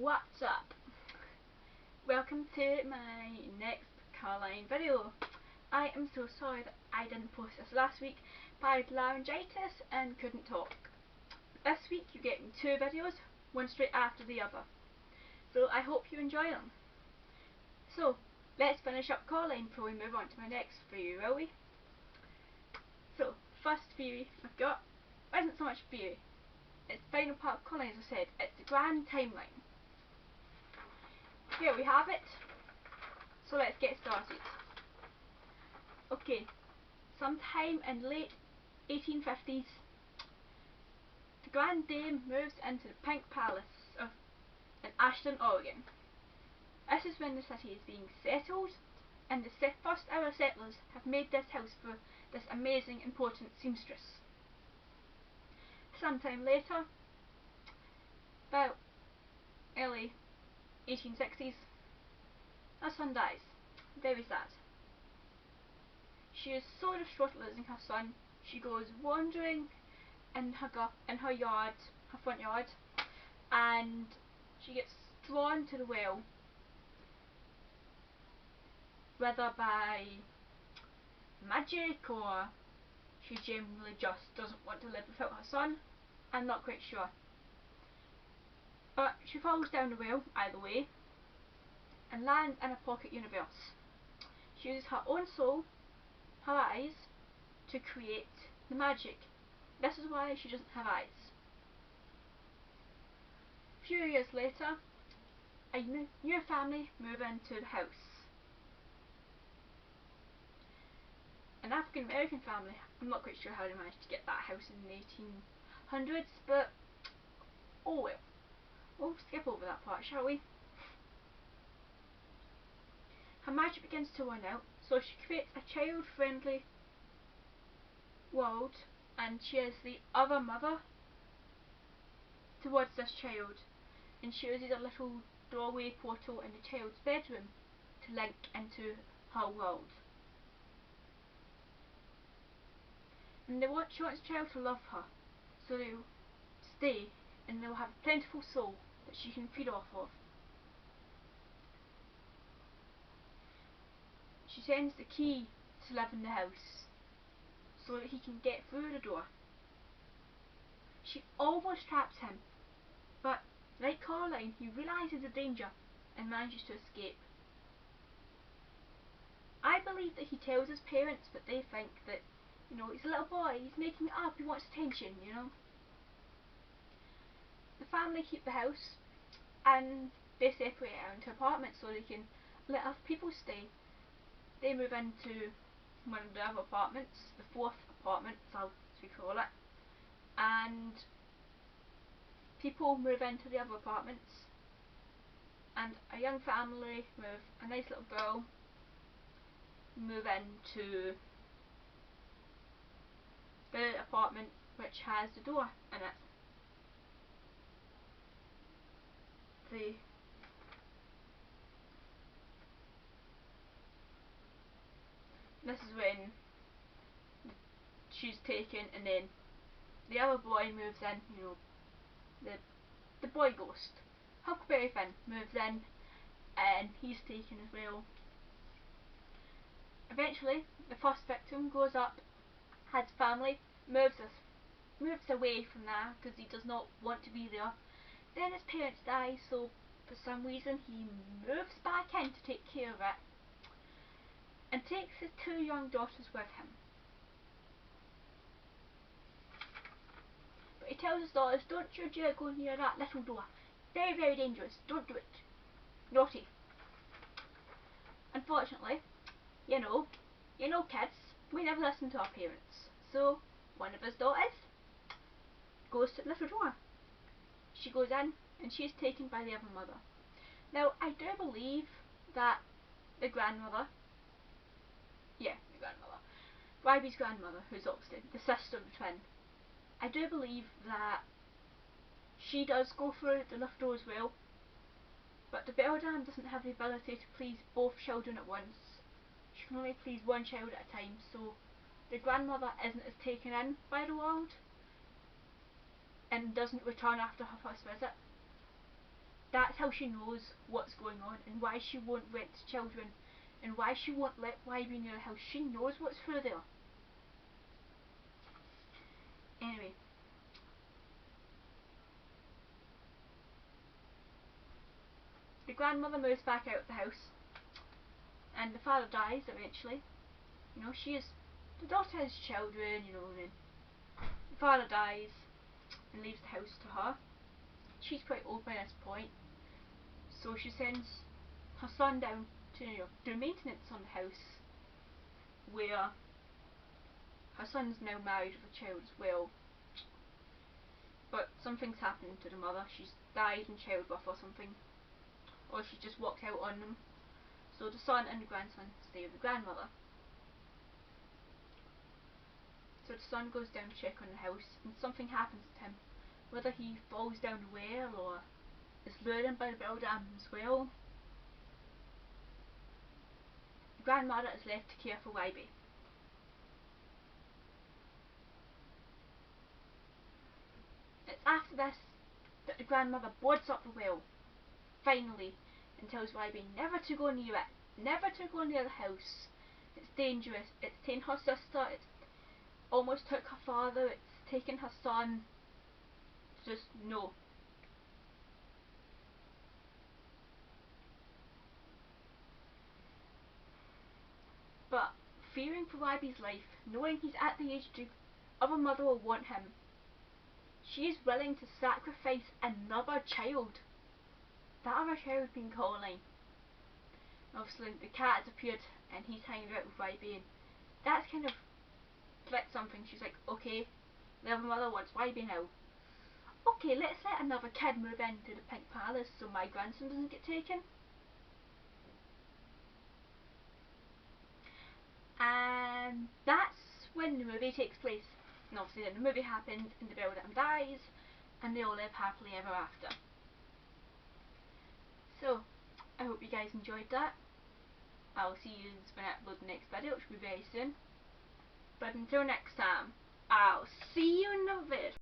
What's up? Welcome to my next Coraline video. I am so sorry that I didn't post this last week, but I had laryngitis and couldn't talk. This week you're getting two videos, one straight after the other. So I hope you enjoy them. So let's finish up Coraline before we move on to my next theory, will we? So first theory I've got isn't so much theory. It's the final part of Coraline, as I said. It's the grand timeline. Here we have it. So let's get started. Okay, sometime in late 1850s, the Grand Dame moves into the Pink Palace in Ashton, Oregon. This is when the city is being settled, and the first ever settlers have made this house for this amazing, important seamstress. Sometime later, about early 1860s, her son dies. Very sad. She is so distraught at losing her son, she goes wandering in her yard, her front yard, and she gets drawn to the well, whether by magic or she generally just doesn't want to live without her son. I'm not quite sure. But she falls down the well either way and lands in a pocket universe. She uses her own soul, her eyes, to create the magic. This is why she doesn't have eyes. A few years later, a new family move into the house. An African American family. I'm not quite sure how they managed to get that house in the 1800s, but oh well. We'll skip over that part, shall we? Her magic begins to run out, so she creates a child-friendly world, and she is the other mother towards this child, and she uses a little doorway portal in the child's bedroom to link into her world. And she wants the child to love her, so they'll stay and they'll have a plentiful soul that she can feed off of. She sends the key to live in the house so that he can get through the door. She almost traps him, but like Coraline, he realises the danger and manages to escape. I believe that he tells his parents, but they think that, he's a little boy, he's making it up, he wants attention, The family keep the house and they separate it out into apartments so they can let other people stay. They move into one of the other apartments, the fourth apartment as we call it, and people move into the other apartments, and a young family with a nice little girl move into the apartment which has the door in it. This is when she's taken, and then the other boy moves in, the boy ghost. Huckleberry Finn moves in and he's taken as well. Eventually the first victim goes up, has family, moves away from there because he does not want to be there. Then his parents die, so for some reason he moves back in to take care of it and takes his two young daughters with him. But he tells his daughters, don't you dare go near that little door. Very, very dangerous. Don't do it. Naughty. Unfortunately, kids, we never listen to our parents. So one of his daughters goes to the little door. She goes in and she's taken by the other mother. Now I do believe that the grandmother, Ryby's grandmother, who's obviously the sister of the twin, I do believe that she does go through the lift door as well, but the beldam doesn't have the ability to please both children at once. She can only please one child at a time, so the grandmother isn't as taken in by the world and doesn't return after her first visit. That's how she knows what's going on and why she won't rent to children and why she won't let YB near the house. She knows what's through there. Anyway. The grandmother moves back out of the house and the father dies eventually. You know, the daughter has children, you know, and the father dies and leaves the house to her. She's quite old by this point, so she sends her son down to, you know, do maintenance on the house, where her son's now married with a child as well. But something's happened to the mother. She's died in childbirth or something, or she just walked out on them. So the son and the grandson stay with the grandmother. So the son goes down to check on the house and something happens to him. Whether he falls down the well or is lured in by the beldam as well. The grandmother is left to care for YB. It's after this that the grandmother boards up the well, finally, and tells YB never to go near it, never to go near the house. It's dangerous, it's taken her sister, it's almost took her father, it's taken her son. Just no. But fearing for YB's life, knowing he's at the age the other mother will want him, she is willing to sacrifice another child. That other child being Coraline. Obviously the cat has appeared and he's hanging out with YB, and that's kind of flipped something. She's like, okay, the other mother wants YB now. Okay, let's let another kid move into the Pink Palace so my grandson doesn't get taken. And that's when the movie takes place. And obviously then the movie happens and the beldam dies and they all live happily ever after. So, I hope you guys enjoyed that. I'll see you when I upload the next video, which will be very soon. But until next time, I'll see you in the vid.